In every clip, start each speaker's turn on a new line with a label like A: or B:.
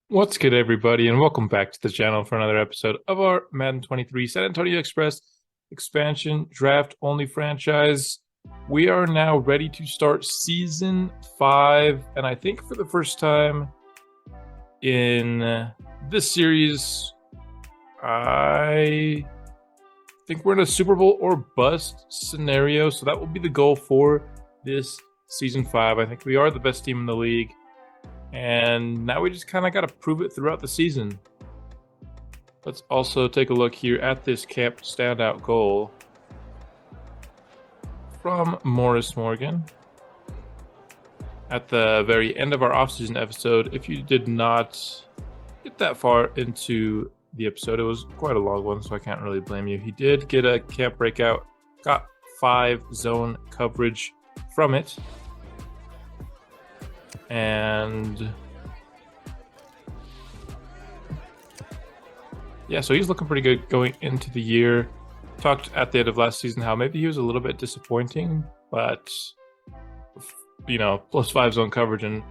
A: What's good, everybody, and welcome back to the channel for another episode of our Madden 23 San Antonio Express expansion draft only franchise. We are now ready to start season 5, and I think for the first time in this series, I think we're in a Super Bowl or bust scenario, so that will be the goal for this season 5. I think we are the best team in the league. And now we just kind of got to prove it throughout the season. Let's also take a look here at this camp standout goal from Morris Morgan. At the very end of our offseason episode, if you did not get that far into the episode, it was quite a long one, so I can't really blame you. He did get a camp breakout, got 5 zone coverage from it. And yeah, so he's looking pretty good going into the year. Talked at the end of last season how maybe he was a little bit disappointing, but plus 5 zone coverage and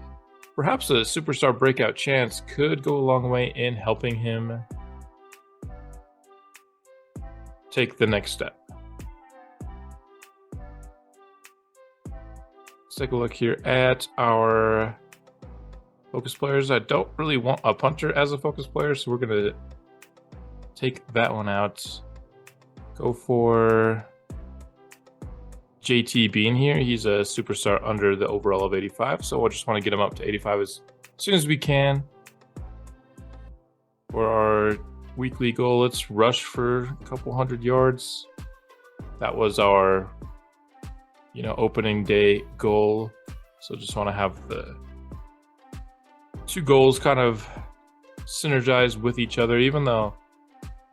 A: perhaps a superstar breakout chance could go a long way in helping him take the next step. Let's take a look here at our focus players. I don't really want a punter as a focus player, so we're going to take that one out. Go for JT Bean here. He's a superstar under the overall of 85, so I just want to get him up to 85 as soon as we can. For our weekly goal, let's rush for a couple 100 yards. That was our opening day goal. So just want to have the 2 goals kind of synergize with each other, even though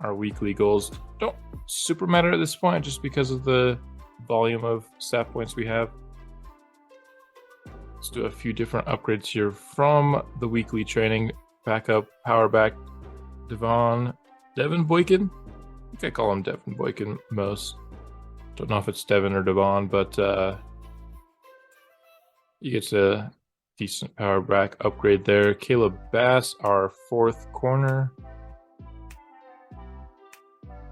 A: our weekly goals don't super matter at this point just because of the volume of stat points we have. Let's do a few different upgrades here from the weekly training. Backup, power back, Devin Boykin. I think I call him Devin Boykin most. Don't know if it's Devin or Devon, but he gets a decent power back upgrade there. Caleb Bass, our 4th corner.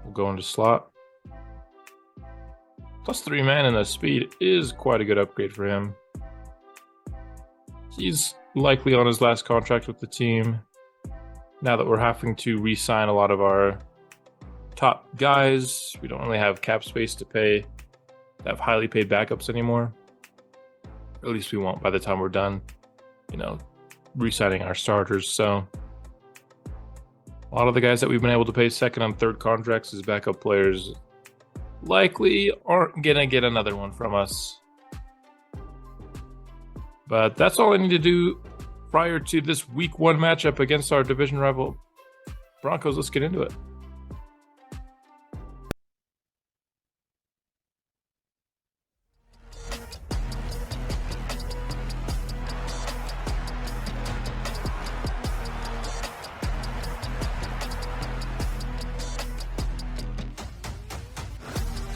A: We'll go into slot. Plus 3 man and a speed is quite a good upgrade for him. He's likely on his last contract with the team. Now that we're having to re-sign a lot of our top guys, we don't really have cap space to have highly paid backups anymore. At least we won't by the time we're done, re-signing our starters. So a lot of the guys that we've been able to pay second and third contracts as backup players likely aren't gonna get another one from us. But that's all I need to do prior to this week 1 matchup against our division rival Broncos. Let's get into it.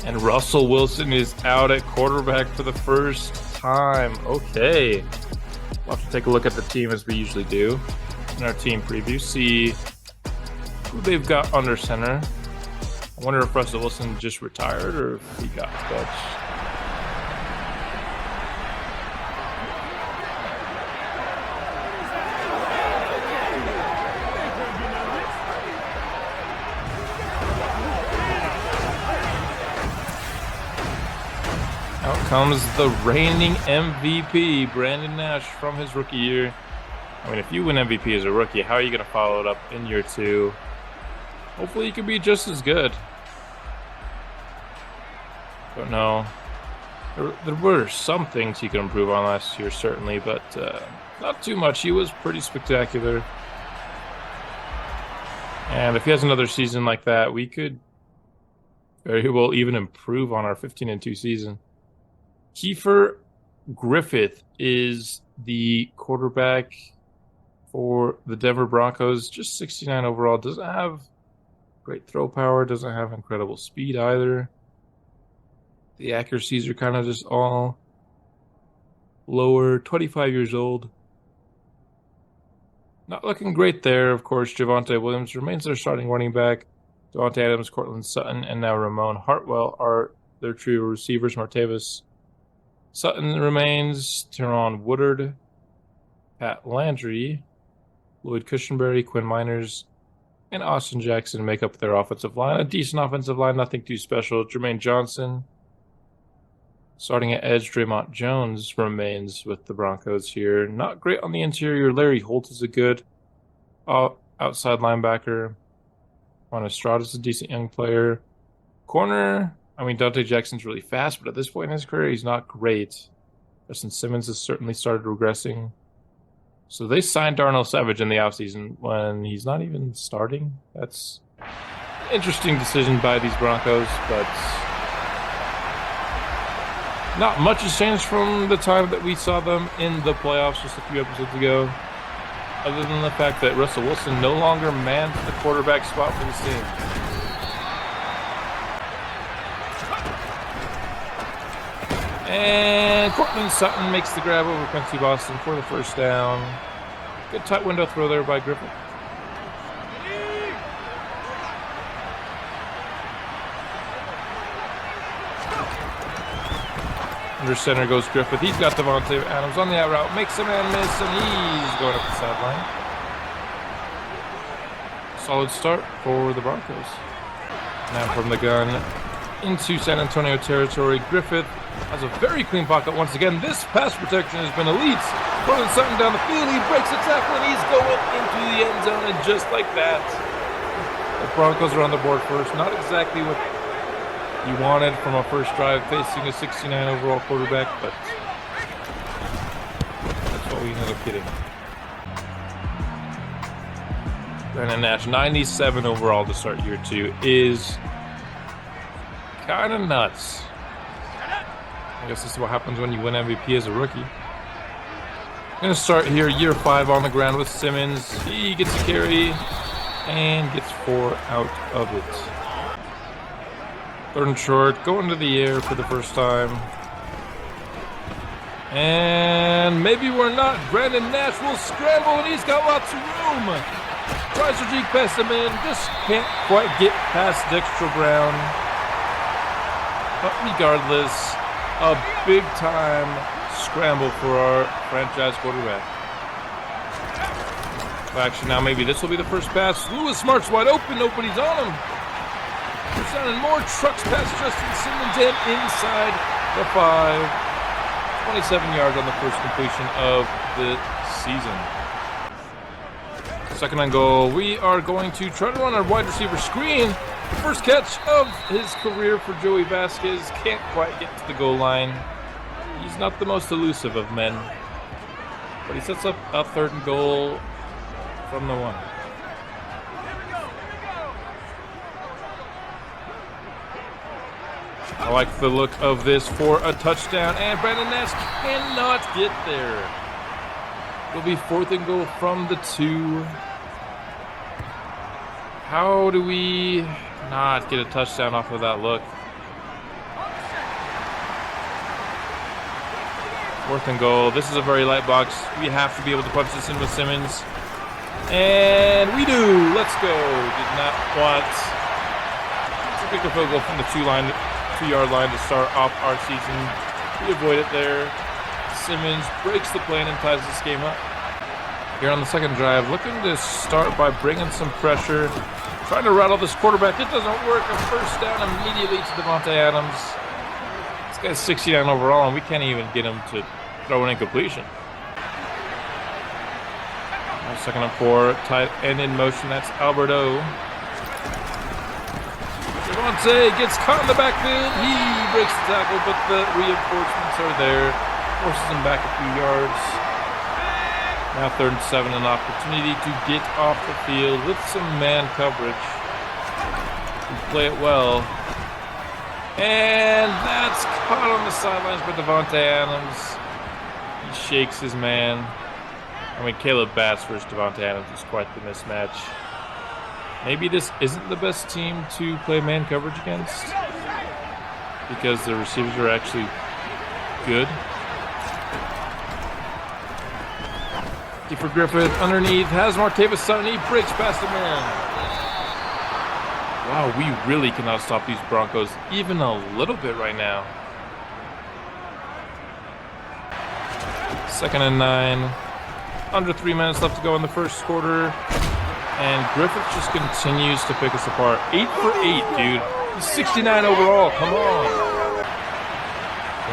A: And Russell Wilson is out at quarterback for the first time. Okay. We'll have to take a look at the team as we usually do in our team preview. See who they've got under center. I wonder if Russell Wilson just retired or if he got benched. Out comes the reigning MVP, Brandon Nash, from his rookie year. I mean, if you win MVP as a rookie, how are you going to follow it up in year 2? Hopefully you can be just as good. Don't know. There were some things he could improve on last year, certainly, but not too much. He was pretty spectacular. And if he has another season like that, we could very well even improve on our 15-2 season. Kiefer Griffith is the quarterback for the Denver Broncos. Just 69 overall. Doesn't have great throw power. Doesn't have incredible speed either. The accuracies are kind of just all lower. 25 years old. Not looking great there. Of course, Javonte Williams remains their starting running back. Devontae Adams, Cortland Sutton, and now Ramon Hartwell are their trio receivers. Martavis Sutton remains. Teron Woodard, Pat Landry, Lloyd Cushenberry, Quinn Miners, and Austin Jackson make up their offensive line. A decent offensive line, nothing too special. Jermaine Johnson. Starting at edge, Draymond Jones remains with the Broncos here. Not great on the interior. Larry Holt is a good outside linebacker. Juan Estrada is a decent young player. Corner, Dante Jackson's really fast, but at this point in his career, he's not great. Justin Simmons has certainly started regressing. So they signed Darnell Savage in the offseason when he's not even starting. That's an interesting decision by these Broncos, but not much has changed from the time that we saw them in the playoffs just a few episodes ago, other than the fact that Russell Wilson no longer mans the quarterback spot for this team. And Cortland Sutton makes the grab over Quincy Boston for the first down. Good tight window throw there by Griffith. Under center goes Griffith. He's got Devontae Adams on the out route. Makes a man miss, and he's going up the sideline. Solid start for the Broncos. Now from the gun into San Antonio territory. Griffith has a very clean pocket once again. This pass protection has been elite. Cortland Sutton down the field. He breaks a tackle, and he's going into the end zone, and just like that, the Broncos are on the board first. Not exactly what you wanted from a first drive facing a 69 overall quarterback, but that's what we ended up getting. Brandon Nash, 97 overall to start year 2 is kind of nuts. I guess this is what happens when you win MVP as a rookie. I'm going to start here, year 5 on the ground with Simmons. He gets a carry and gets 4 out of it. 3rd and short, going to the air for the first time. And maybe we're not. Brandon Nash will scramble, and he's got lots of room. Tries to G past him in, just can't quite get past Dexter Brown. But regardless, a big-time scramble for our franchise quarterback. Well, actually, now maybe this will be the first pass. Lewis Smart's wide open. Nobody's on him. There's down more trucks past Justin Simmons and inside the 5. 27 yards on the first completion of the season. 2nd and goal. We are going to try to run our wide receiver screen. The first catch of his career for Joey Vasquez. Can't quite get to the goal line. He's not the most elusive of men, but he sets up a 3rd and goal from the 1. I like the look of this for a touchdown, and Brandon Nash cannot get there. It'll be 4th and goal from the 2. How do we not get a touchdown off of that look? 4th and goal. This is a very light box. We have to be able to punch this in with Simmons. And we do. Let's go. Did not want to pick a field goal from the 2-yard line to start off our season. We avoid it there. Simmons breaks the play and ties this game up. Here on the 2nd drive, looking to start by bringing some pressure. Trying to rattle this quarterback. It doesn't work. A first down immediately to Devontae Adams. This guy's 69 overall, and we can't even get him to throw an incompletion. 2nd and 4, tight end in motion. That's Alberto. Devontae gets caught in the backfield. He breaks the tackle, but the reinforcements are there. Forces him back a few yards. Now 3rd and 7, an opportunity to get off the field with some man coverage. And play it well. And that's caught on the sidelines by Devontae Adams. He shakes his man. Caleb Bass versus Devontae Adams is quite the mismatch. Maybe this isn't the best team to play man coverage against because the receivers are actually good. For Griffith underneath, has Martavis Sutton, he breaks past the man. Wow, we really cannot stop these Broncos even a little bit right now. 2nd and 9. Under 3 minutes left to go in the first quarter. And Griffith just continues to pick us apart. 8 for 8, dude. He's 69 overall, come on.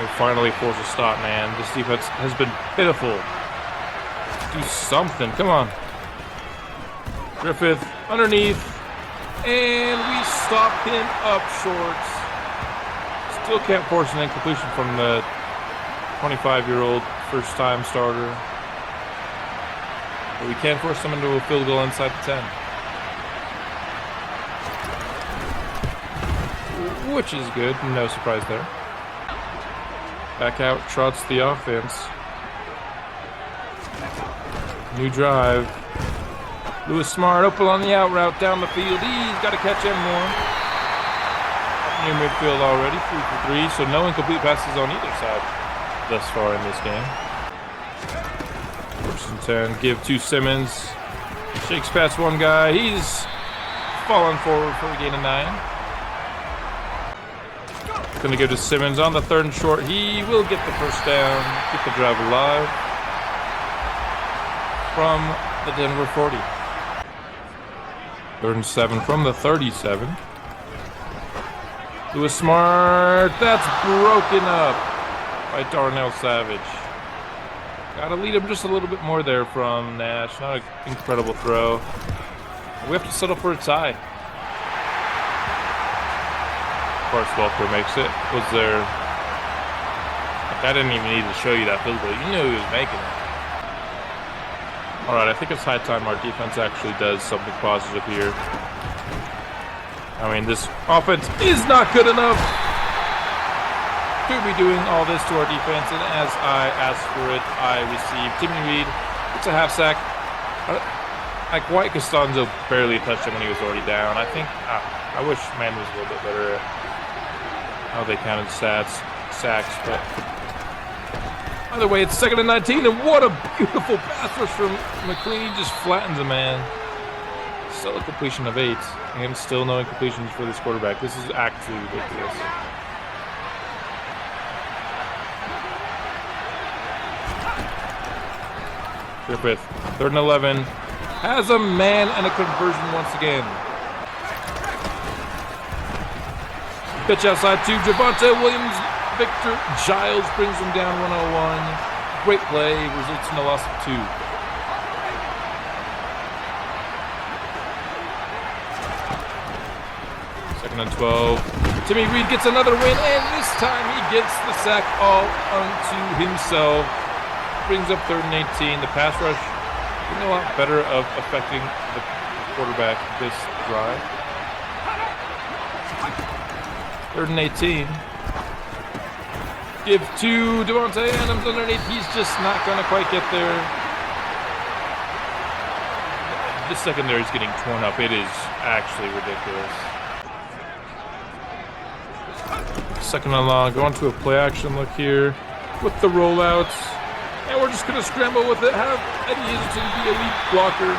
A: We finally force a stop, man. This defense has been pitiful. Do something, come on. Griffith underneath, and we stop him up short. Still can't force an incompletion from the 25-year-old first-time starter. But we can force him into a field goal inside the 10. Which is good, no surprise there. Back out trots the offense. New drive. Lewis Smart open on the out route down the field. He's got to catch him more. Near midfield already, 3 for 3. So no incomplete passes on either side thus far in this game. 1st and 10. Give to Simmons. Shakes past one guy. He's falling forward for a gain of 9. Going to go to Simmons on the 3rd and short. He will get the first down. Get the drive alive. From the Denver 40. 3rd and 7 from the 37. Lewis Smart. That's broken up by Darnell Savage. Gotta lead him just a little bit more there from Nash. Not an incredible throw. We have to settle for a tie. Of course, Welker makes it. Was there... I didn't even need to show you that field goal. You knew he was making it. Alright, I think it's high time our defense actually does something positive here. I mean, this offense is not good enough to be doing all this to our defense, and as I asked for it, I received Timmy Reed. It's a half sack. Like, White Costanzo barely touched him when he was already down. I think, I wish Manning was a little bit better at how they counted sacks, but either way, it's 2nd and 19, and what a beautiful pass rush from McLean. He just flattens a man. Still a completion of 8, and still no incompletions for this quarterback. This is actually ridiculous. Griffith, 3rd and 11, has a man and a conversion once again. Pitch outside to Javonte Williams. Victor Giles brings him down 101. Great play, results in a loss of 2. Second and 12. Timmy Reed gets another win, and this time he gets the sack all unto himself. Brings up 3rd and 18. The pass rush doing a lot better of affecting the quarterback this drive. 3rd and 18. Give to Devontae Adams underneath. He's just not going to quite get there. The secondary is getting torn up. It is actually ridiculous. 2nd and long. Going to a play action look here with the rollouts. And we're just going to scramble with it. Have Eddie Hazelton be a lead blocker.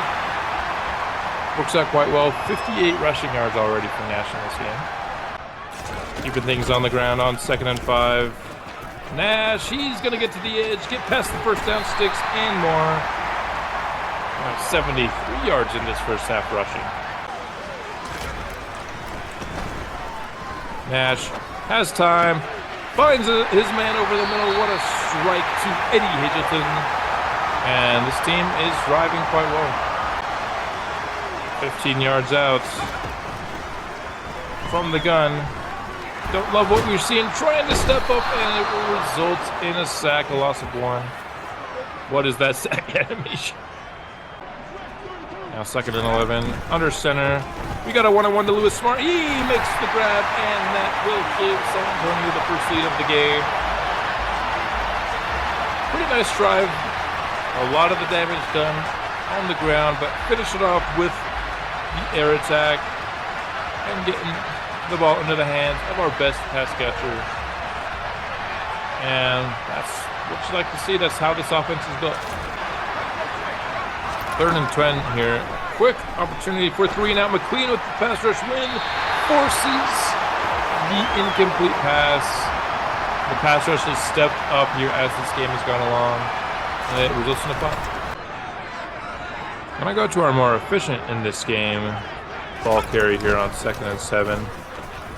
A: Works out quite well. 58 rushing yards already for Nash in this game. Keeping things on the ground on 2nd and 5. Nash, he's going to get to the edge, get past the first down sticks and more. 73 yards in this first half rushing. Nash has time, finds his man over the middle. What a strike to Eddie Hazelton. And this team is driving quite well. 15 yards out from the gun. Don't love what we're seeing. Trying to step up, and it will result in a sack, a loss of 1. What is that sack animation? Now 2nd and 11, under center. We got a 1-on-1 to Lewis Smart. He makes the grab, and that will give San Antonio the first lead of the game. Pretty nice drive. A lot of the damage done on the ground, but finish it off with the air attack and getting the ball into the hands of our best pass catcher. And that's what you like to see. That's how this offense is built. 3rd and 10 here. Quick opportunity for 3 and out. McLean with the pass rush win. Forces the incomplete pass. The pass rush has stepped up here as this game has gone along. And it results in a punt. Gonna go to our more efficient in this game ball carry here on 2nd and 7.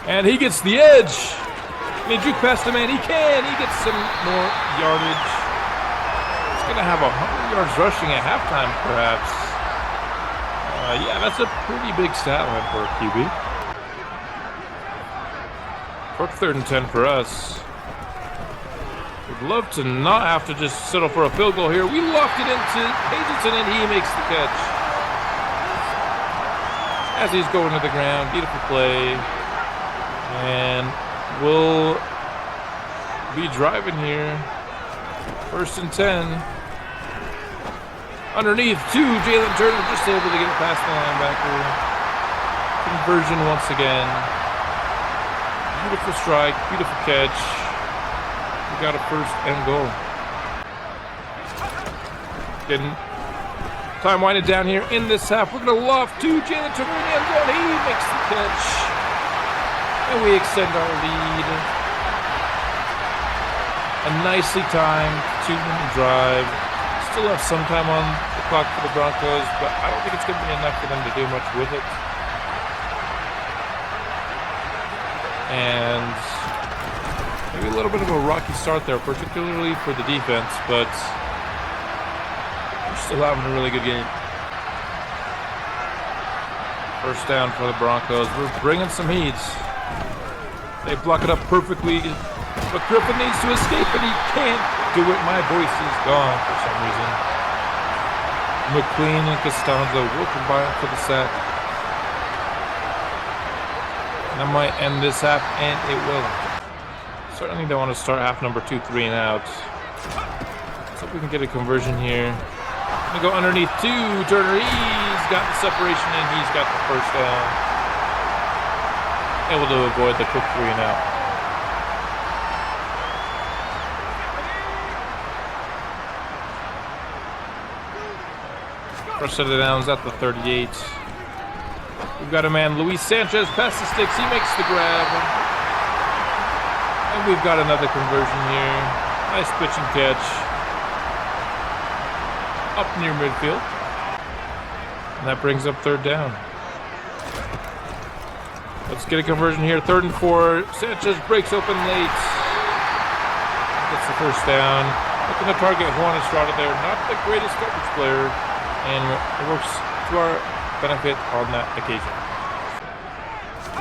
A: And he gets the edge. And he juke past the man. He can. He gets some more yardage. He's gonna have 100 yards rushing at halftime, perhaps. Yeah, that's a pretty big stat line for a QB. Quick 3rd and 10 for us. We'd love to not have to just settle for a field goal here. We locked it into Agenson, and he makes the catch. As he's going to the ground, beautiful play. And we'll be driving here. 1st and 10. Underneath to Jalen Turner, just able to get it past the linebacker. Conversion once again. Beautiful strike, beautiful catch. We got a 1st and goal. Getting time winding down here in this half. We're going to loft to Jalen Turner in the end zone. He makes the catch. And we extend our lead. A nicely timed 2-minute drive. Still have some time on the clock for the Broncos, but I don't think it's going to be enough for them to do much with it. And maybe a little bit of a rocky start there, particularly for the defense, but we're still having a really good game. 1st down for the Broncos. We're bringing some heat. They block it up perfectly, but Griffin needs to escape, and he can't do it. My voice is gone for some reason. McLean and Costanza will combine for the sack. That might end this half, and it will. Certainly don't want to start half number 2, 3 and out. Let's hope we can get a conversion here. Gonna go underneath to Turner. He's got the separation, and he's got the 1st down. Able to avoid the quick 3 and out. First set of downs at the 38. We've got a man, Luis Sanchez, past the sticks. He makes the grab. And we've got another conversion here. Nice pitch and catch. Up near midfield. And that brings up 3rd down. Let's get a conversion here. 3rd and 4. Sanchez breaks open late. Gets the 1st down. Looking to target Juan Estrada there. Not the greatest coverage player. And it works to our benefit on that occasion.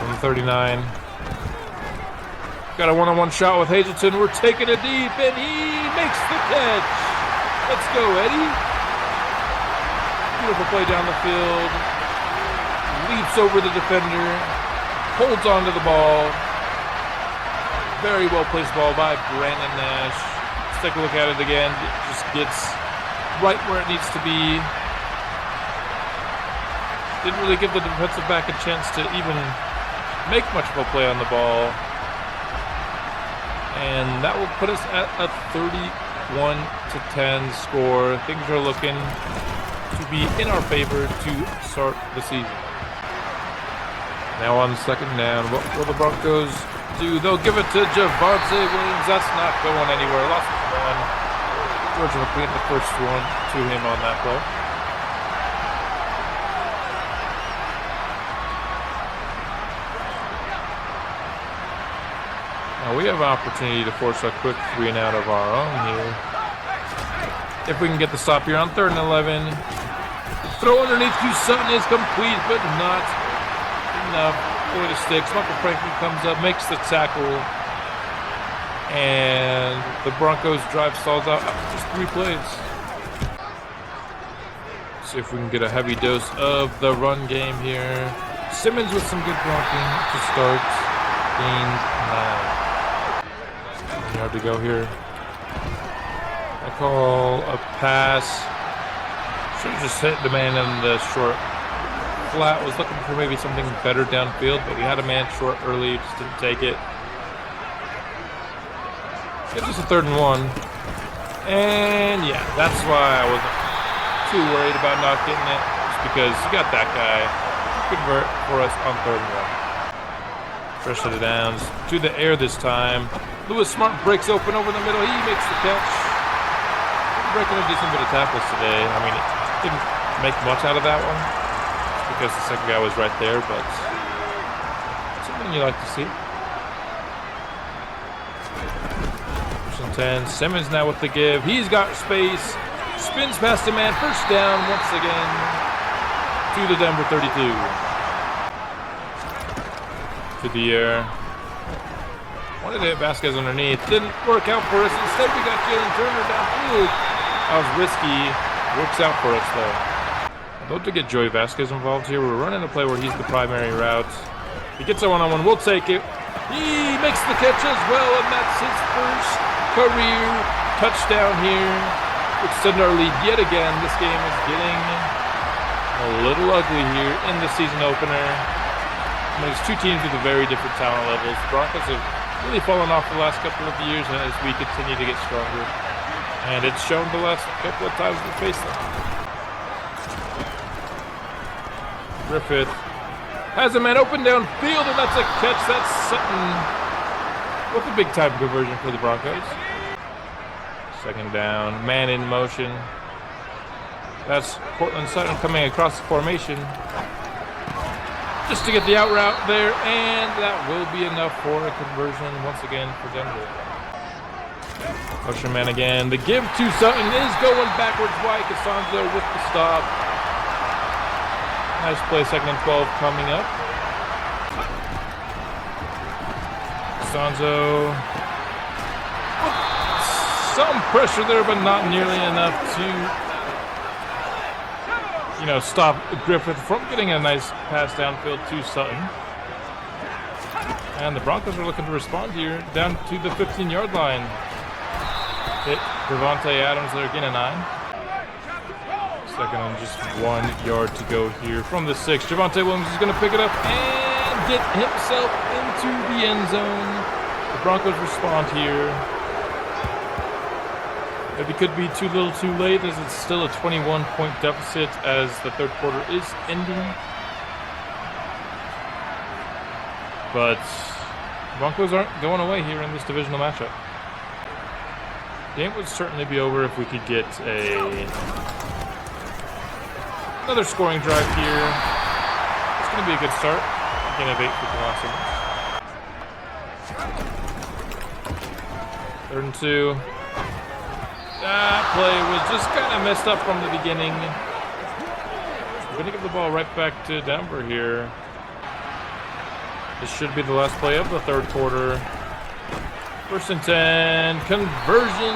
A: From the 39. Got a one-on-one shot with Hazleton. We're taking it deep, and he makes the catch. Let's go, Eddie. Beautiful play down the field. Leaps over the defender. Holds onto the ball. Very well-placed ball by Brandon Nash. Let's take a look at it again. It just gets right where it needs to be. Didn't really give the defensive back a chance to even make much of a play on the ball. And that will put us at a 31-10 score. Things are looking to be in our favor to start the season. Now on 2nd down, what will the Broncos do? They'll give it to Javonte Williams. That's not going anywhere. Lost 1. Georgia McLean, the 1st one to him on that play. Now we have an opportunity to force a quick 3 and out of our own here. If we can get the stop here on 3rd and 11. Throw underneath to Sutton is complete, but not enough for the sticks. Michael Franklin comes up, makes the tackle. And the Broncos drive stalls out after just 3 plays. See if we can get a heavy dose of the run game here. Simmons with some good blocking to start. Gains 9. Hard to go here. I call a pass. Should have just hit the man in the short flat. Was looking for maybe something better downfield, but we had a man short early. Just didn't take it. It's just a 3rd and 1. And yeah, that's why I wasn't too worried about not getting it, just because you got that guy to convert for us on 3rd and 1. First set of downs to the air this time. Lewis Smart breaks open over the middle. He makes the catch. Breaking a decent bit of tackles today. I mean, it didn't make much out of that one, just because the second guy was right there, but something you like to see. 10. Simmons now with the give. He's got space. Spins past the man. First down once again to the Denver 32. To the air. Wanted to hit Vasquez underneath. Didn't work out for us. Instead, we got Jalen Turner downfield. That was risky. Works out for us, though. I'd love to get Joey Vasquez involved here. We're running a play where he's the primary route. He gets a one-on-one. We'll take it. He makes the catch as well, and that's his first career touchdown here. Extend our lead yet again. This game is getting a little ugly here in the season opener. I mean, it's two teams with very different talent levels. The Broncos have really fallen off the last couple of years as we continue to get stronger. And it's shown the last couple of times we faced them. Griffith has a man open downfield, and that's a catch. That's Sutton with a big-time conversion for the Broncos. Second down, man in motion. That's Cortland Sutton coming across the formation just to get the out route there, and that will be enough for a conversion once again for Denver. Motion man again. The give to Sutton is going backwards. Why? Costanzo with the stop. Nice play, 2nd and 12 coming up. Costanzo. Some pressure there, but not nearly enough to, stop Griffith from getting a nice pass downfield to Sutton. And the Broncos are looking to respond here down to the 15-yard line. Hit Devontae Adams there, again a 9. 2nd and just 1 yard to go here from the 6. Javonte Williams is going to pick it up and get himself into the end zone. The Broncos respond here. Maybe could be too little too late, as it's still a 21-point deficit as the 3rd quarter is ending. But Broncos aren't going away here in this divisional matchup. The game would certainly be over if we could get another scoring drive here. It's going to be a good start. Innovate for the 3rd and 2. That play was just kind of messed up from the beginning. We're going to give the ball right back to Denver here. This should be the last play of the 3rd quarter. 1st and 10. Conversion.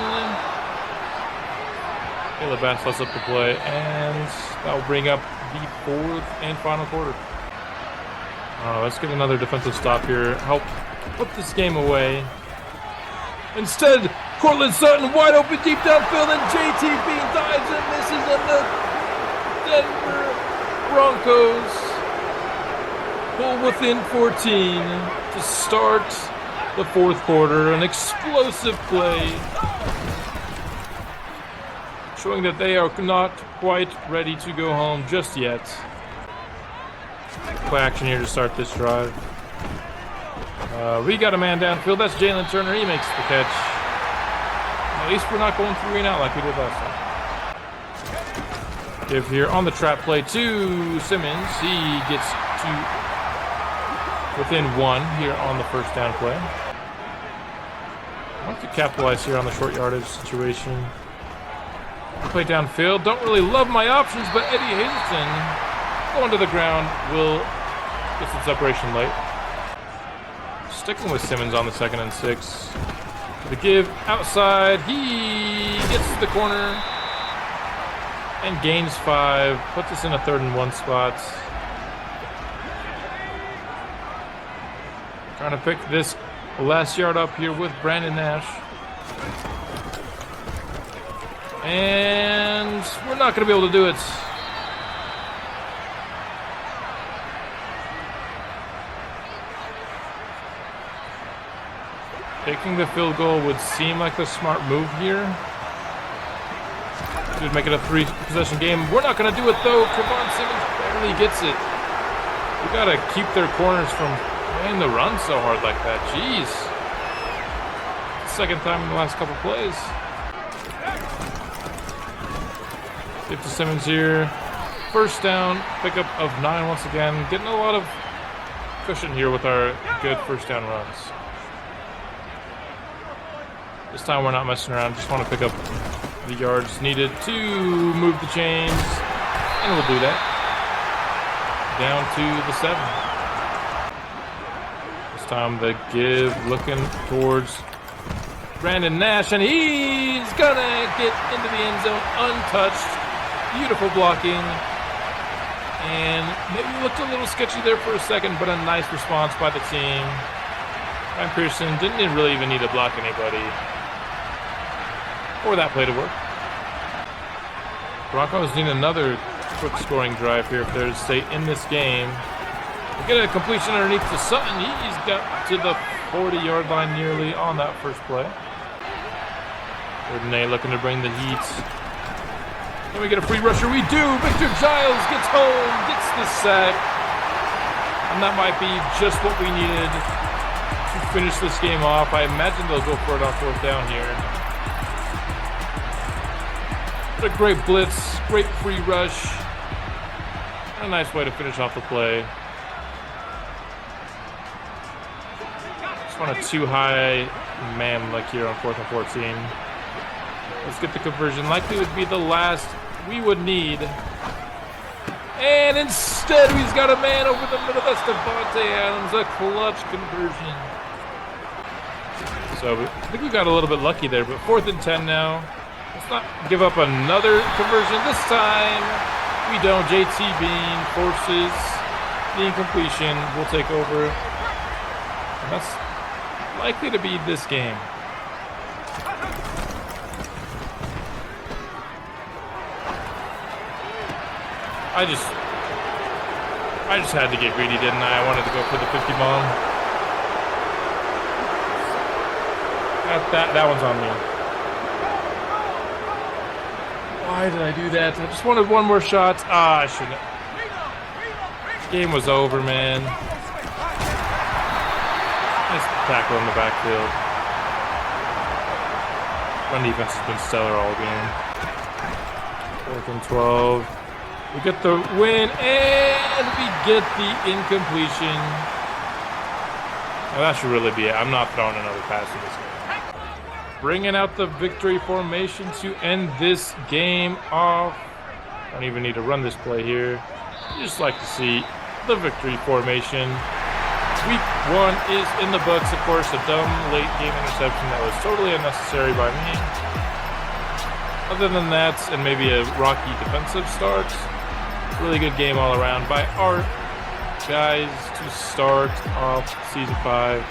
A: Caleb Bass lets up the play, and that will bring up the 4th and final quarter. Let's get another defensive stop here. Help put this game away. Instead, Cortland Sutton wide open deep downfield, and JT Bean dives and misses, and the Denver Broncos pull within 14 to start the 4th quarter. An explosive play showing that they are not quite ready to go home just yet. Play action here to start this drive. We got a man downfield. That's Jalen Turner. He makes the catch. At least we're not going 3 and out like we did last time. Give here on the trap play to Simmons. He gets to within 1 here on the 1st down play. I want to capitalize here on the short yardage situation. Play downfield. Don't really love my options, but Eddie Hazelton going to the ground will get some separation late. Sticking with Simmons on the 2nd and 6. The give outside. He gets to the corner and gains 5. Puts us in a 3rd and 1 spot. Trying to pick this last yard up here with Brandon Nash. And we're not going to be able to do it. Taking the field goal would seem like the smart move here. Dude, make it a 3-possession game. We're not going to do it, though. Kevon Simmons barely gets it. We got to keep their corners from playing the run so hard like that. Jeez. Second time in the last couple plays. Give to Simmons here. First down, pickup of 9 once again. Getting a lot of cushion here with our good first down runs. This time we're not messing around. Just want to pick up the yards needed to move the chains. And we'll do that. Down to the 7. This time the give, looking towards Brandon Nash. And he's gonna get into the end zone untouched. Beautiful blocking. And maybe looked a little sketchy there for a second, but a nice response by the team. Ryan Pearson didn't really even need to block anybody for that play to work. Broncos need another quick scoring drive here if they're to stay in this game. We get a completion underneath to Sutton. He's got to the 40-yard line nearly on that first play. Ordinay looking to bring the heat. Can we get a free rusher? We do! Victor Giles gets home, gets the sack. And that might be just what we needed to finish this game off. I imagine they'll go for it on 4th down here. What a great blitz, great free rush. And a nice way to finish off the play. Just want a too high man look here on 4th and 14. Let's get the conversion. Likely would be the last we would need. And instead, he's got a man over the middle. That's Devontae Adams, a clutch conversion. So I think we got a little bit lucky there, but 4th and 10 now. Let's not give up another conversion. This time, we don't. JT Bean forces the incompletion. We'll take over. And that's likely to be this game. I just had to get greedy, didn't I? I wanted to go for the 50 bomb. That one's on me. Why did I do that? I just wanted one more shot. I shouldn't have. Game was over, man. Nice tackle in the backfield. Run defense has been stellar all game. 4th and 12. We get the win, and we get the incompletion. Now that should really be it. I'm not throwing another pass in this game. Bringing out the victory formation to end this game off. Don't even need to run this play here. You just like to see the victory formation. Week 1 is in the books. Of course, a dumb late game interception that was totally unnecessary by me. Other than that, and maybe a rocky defensive start, really good game all around by our guys to start off Season 5.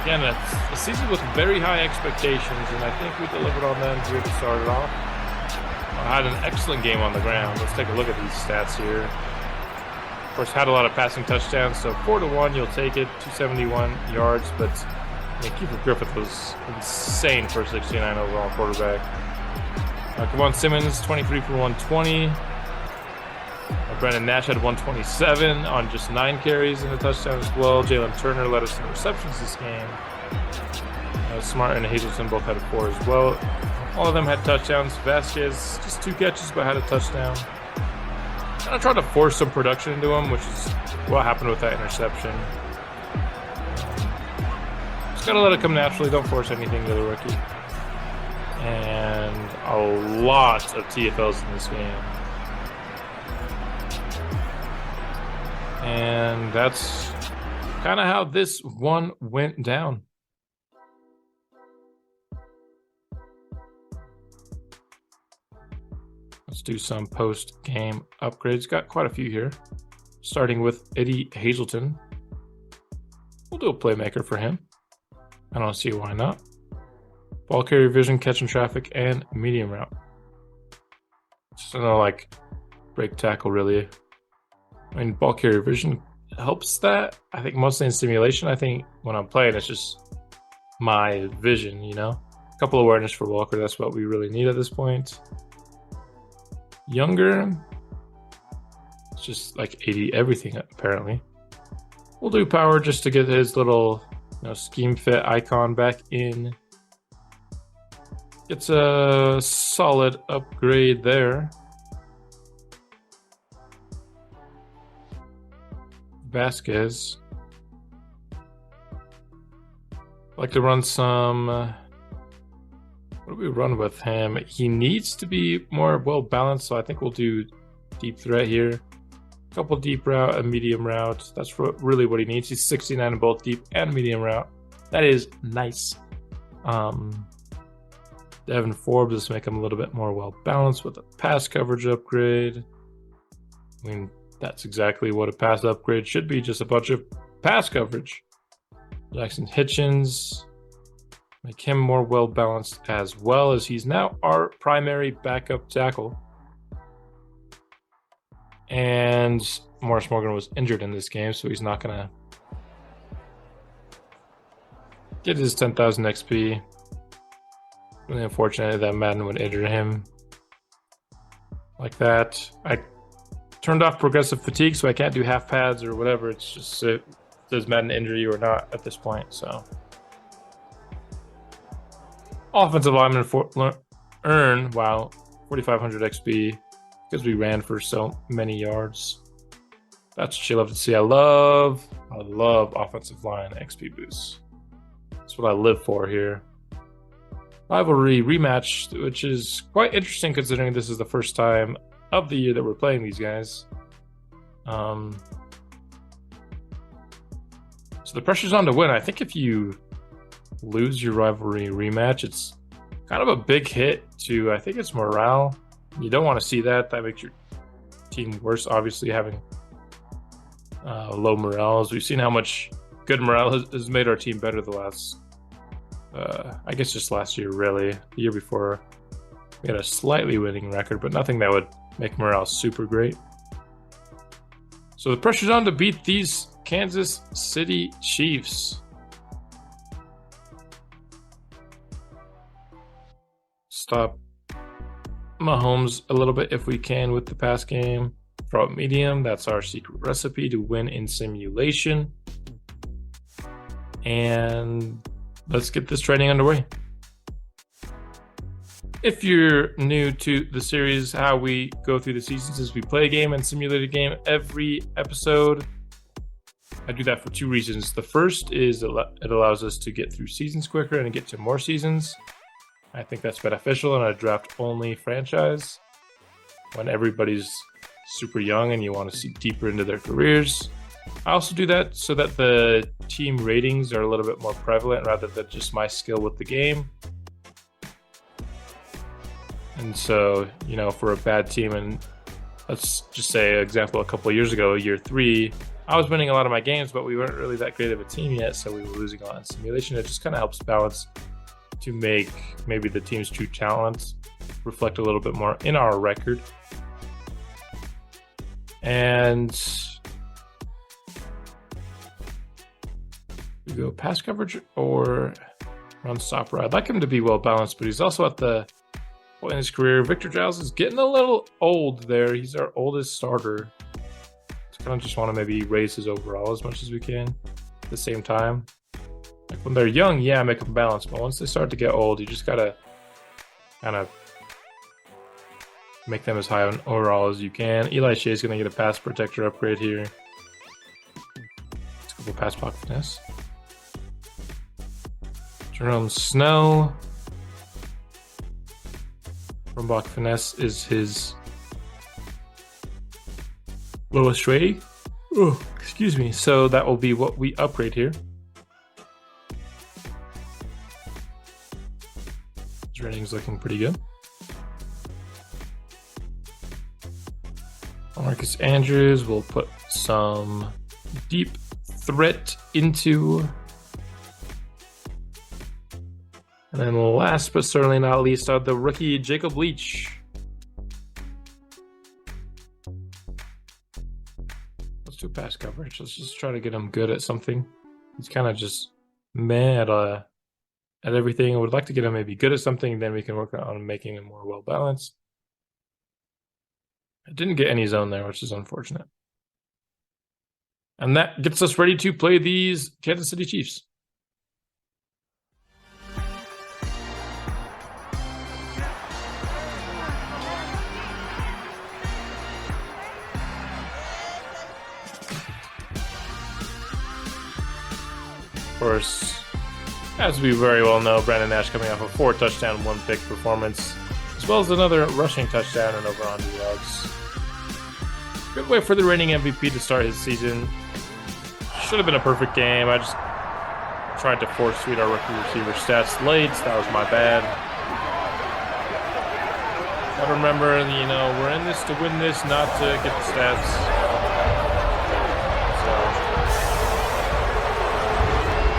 A: Again, it's a season with very high expectations, and I think we delivered on them here to start it off. I had an excellent game on the ground. Let's take a look at these stats here. Of course, had a lot of passing touchdowns, so 4-1, you'll take it. 271 yards, but I mean, Keeper Griffith was insane for a 69 overall quarterback. Kevon Simmons, 23 for 120. Brandon Nash had 127 on just 9 carries and a touchdown as well. Jalen Turner led us in receptions this game. Smart and Hazleton both had 4 as well. All of them had touchdowns. Vasquez, just 2 catches, but had a touchdown. I tried to force some production into him, which is what happened with that interception. Just gotta let it come naturally. Don't force anything to the rookie. And a lot of TFLs in this game. And that's kind of how this one went down. Let's do some post-game upgrades. Got quite a few here. Starting with Eddie Hazleton. We'll do a playmaker for him. I don't see why not. Ball carrier vision, catching traffic, and medium route. Just no like break tackle really. I mean, ball carrier vision helps that. I think mostly in simulation. I think when I'm playing, it's just my vision, you know. A couple awareness for Walker. That's what we really need at this point. younger. It's just like 80 everything apparently. We'll do power just to get his little scheme fit icon back in. It's a solid upgrade there. Vasquez. Like to run some. What do we run with him? He needs to be more well balanced, so I think we'll do deep threat here. A couple deep route, a medium route. That's really what he needs. He's 69 in both deep and medium route. That is nice. Devin Forbes, let's make him a little bit more well balanced with a pass coverage upgrade. I mean, that's exactly what a pass upgrade should be, just a bunch of pass coverage. Jackson Hitchens, make him more well balanced as well, as he's now our primary backup tackle. And Morris Morgan was injured in this game, so he's not gonna get his 10,000 XP. Really unfortunate that Madden would injure him like that. I turned off progressive fatigue, so I can't do half pads or whatever. It's just does Madden injure you or not at this point. So offensive lineman earn 4,500 XP because we ran for so many yards. That's what you love to see. I love offensive line XP boosts. That's what I live for here. Rivalry rematch, which is quite interesting considering this is the first time of the year that we're playing these guys. So the pressure's on to win. I think if you lose your rivalry rematch, it's kind of a big hit to, I think it's morale. You don't want to see that. That makes your team worse, obviously, having low morale. As we've seen how much good morale has made our team better the last, I guess just last year, really. The year before, we had a slightly winning record, but nothing that would make morale super great. So the pressure's on to beat these Kansas City Chiefs. Stop Mahomes a little bit if we can with the pass game. Throw up medium. That's our secret recipe to win in simulation. And let's get this training underway. If you're new to the series, how we go through the seasons is we play a game and simulate a game every episode. I do that for two reasons. The first is it allows us to get through seasons quicker and get to more seasons. I think that's beneficial in a draft-only franchise when everybody's super young and you want to see deeper into their careers. I also do that so that the team ratings are a little bit more prevalent rather than just my skill with the game. And so, for a bad team, and let's just say, example, a couple of years ago, year 3, I was winning a lot of my games, but we weren't really that great of a team yet, so we were losing a lot in simulation. It just kind of helps balance to make maybe the team's true talents reflect a little bit more in our record. And we go pass coverage or run stopper. I'd like him to be well balanced, but he's also at the point in his career. Victor Giles is getting a little old there. He's our oldest starter. So kind of just want to maybe raise his overall as much as we can at the same time. Like when they're young, yeah, make them balanced, but once they start to get old, you just gotta kind of make them as high on overall as you can. Eli Shea's gonna get a pass protector upgrade here. Let's go for pass block finesse. Jerome Snow. Run block finesse is his lowest rating. Oh, excuse me. So that will be what we upgrade here. His rating's looking pretty good. Marcus Andrews will put some deep threat into. And then last but certainly not least, the rookie Jacob Leach. Let's do pass coverage. Let's just try to get him good at something. He's kind of just meh at everything. I would like to get him maybe good at something, then we can work on making him more well balanced. It didn't get any zone there, which is unfortunate. And that gets us ready to play these Kansas City Chiefs. Of course, as we very well know, Brandon Nash coming off a 4-touchdown, 1-pick performance, as well as another rushing touchdown and over 100 yards. Good way for the reigning MVP to start his season. Should have been a perfect game. I just tried to force feed our rookie receiver stats late. That was my bad. Gotta remember, we're in this to win this, not to get the stats.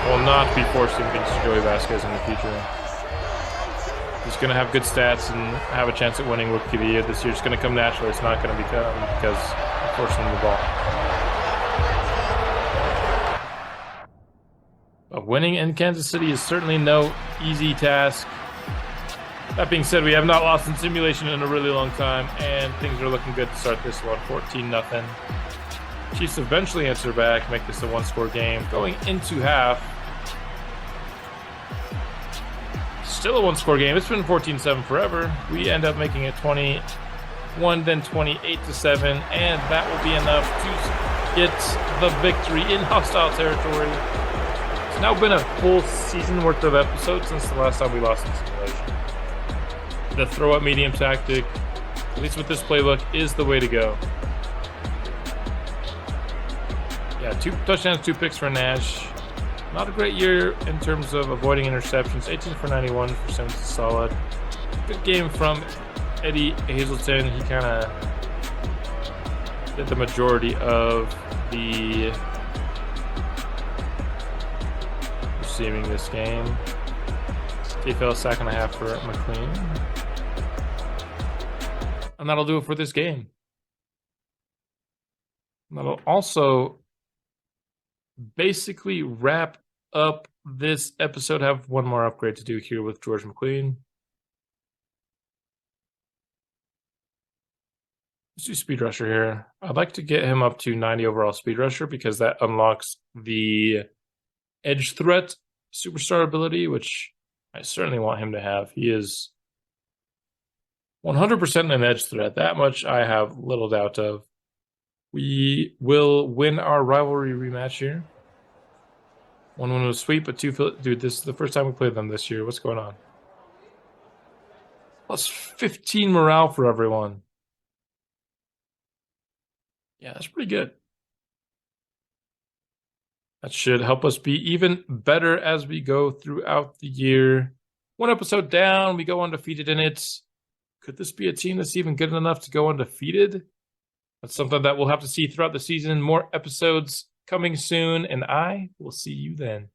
A: Will not be forcing things to Joey Vasquez in the future. He's going to have good stats and have a chance at winning Rookie of the Year this year. It's going to come naturally. It's not going to become because I'm forcing the ball. But winning in Kansas City is certainly no easy task. That being said, we have not lost in simulation in a really long time, and things are looking good to start this one. 14-0. Chiefs eventually answer back, make this a one-score game. Going into half, still a one-score game. It's been 14-7 forever. We end up making it 21, then 28-7, and that will be enough to get the victory in hostile territory. It's now been a full season worth of episodes since the last time we lost in simulation. The throw-up medium tactic, at least with this playbook, is the way to go. Yeah, 2 touchdowns, 2 picks for Nash. Not a great year in terms of avoiding interceptions. 18 for 91 for 70 solid. Good game from Eddie Hazelton. He kind of did the majority of the receiving this game. TFL sack and a half for McLean. And that'll do it for this game. That'll also basically wrap up this episode. Have one more upgrade to do here with George McLean. Let's do speed rusher here. I'd like to get him up to 90 overall speed rusher because that unlocks the edge threat superstar ability, which I certainly want him to have. He is 100% an edge threat. That much I have little doubt of. We will win our rivalry rematch here. 1-1 was sweep, but 2... Dude, this is the first time we played them this year. What's going on? Plus 15 morale for everyone. Yeah, that's pretty good. That should help us be even better as we go throughout the year. One episode down, we go undefeated in it. Could this be a team that's even good enough to go undefeated? That's something that we'll have to see throughout the season. More episodes coming soon, and I will see you then.